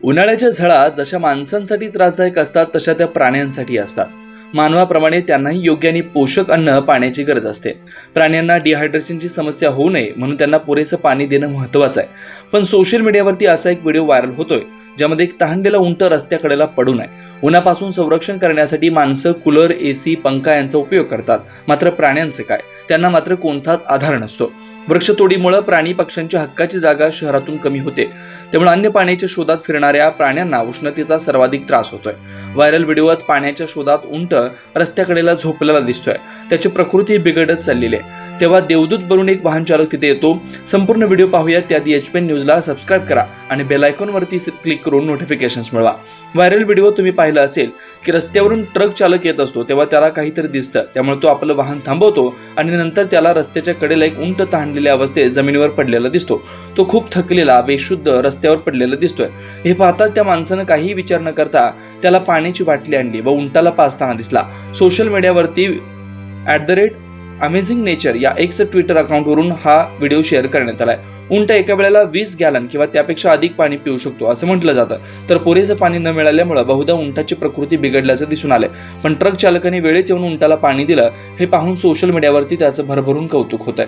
उन्हाळ्याच्या झळा जशा माणसांसाठी त्रासदायक असतात तशा त्या प्राण्यांसाठी असतात. मानवाप्रमाणे त्यांनाही योग्य आणि पोषक अन्न पाण्याची गरज असते. प्राण्यांना डिहायड्रेशनची समस्या होऊ नये म्हणून त्यांना पुरेसं पाणी देणं महत्त्वाचं आहे. पण सोशल मीडियावरती असा एक व्हिडिओ व्हायरल होतोय ज्यामध्ये एक तहानलेला उंट रस्त्याकडेला पडून आहे. उन्हापासून संरक्षण करण्यासाठी माणसं कूलर, एसी, पंखा यांचा उपयोग करतात. मात्र प्राण्यांचे काय? त्यांना मात्र कोणताच आधार नसतो. वृक्षतोडीमुळे प्राणी पक्ष्यांच्या हक्काची जागा शहरातून कमी होते. त्यामुळे अन्य पाण्याच्या शोधात फिरणाऱ्या प्राण्यांना उष्णतेचा सर्वाधिक त्रास होतोय. व्हायरल व्हिडिओत पाण्याच्या शोधात उंट रस्त्याकडेला झोपलेला दिसतोय. त्याची प्रकृती बिघडत चाललेली आहे. तेव्हा देवदूत बनून एक वाहन चालक तिथे येतो. संपूर्ण व्हिडिओ पाहूया. त्याआधी एचपीएन न्यूजला सबस्क्राईब करा आणि बेल आयकॉन वरती क्लिक करून नोटिफिकेशन्स मिळवा. व्हायरल व्हिडिओ तुम्ही पाहिला असेल की रस्त्यावरून ट्रक चालक येत असतो तेव्हा त्याला काहीतरी दिसतं. त्यामुळे तो आपलं वाहन थांबवतो आणि नंतर त्याला रस्त्याच्या कडेला एक उंट तहानलेल्या अवस्थेत जमिनीवर पडलेला दिसतो. तो खूप थकलेला, बेशुद्ध रस्त्यावर पडलेला दिसतोय. हे पाहताच त्या माणसानं काही विचार न करता त्याला पाण्याची बाटली आणली व उंटाला पाजताना दिसला. सोशल मीडियावरती @अमेझिंग नेचर या एक्स ट्विटर अकाउंटवरून हा व्हिडिओ शेअर करण्यात आलाय. उंट एका वेळेला 20 गॅलन किंवा त्यापेक्षा अधिक पाणी पिऊ शकतो असं म्हटलं जातं. तर पुरेसं पाणी न मिळाल्यामुळे बहुधा उंटाची प्रकृती बिघडल्याचं दिसून आलंय. पण ट्रक चालकाने वेळेत येऊन उंटाला पाणी दिलं हे पाहून सोशल मीडियावरती त्याचं भरभरून कौतुक होत आहे.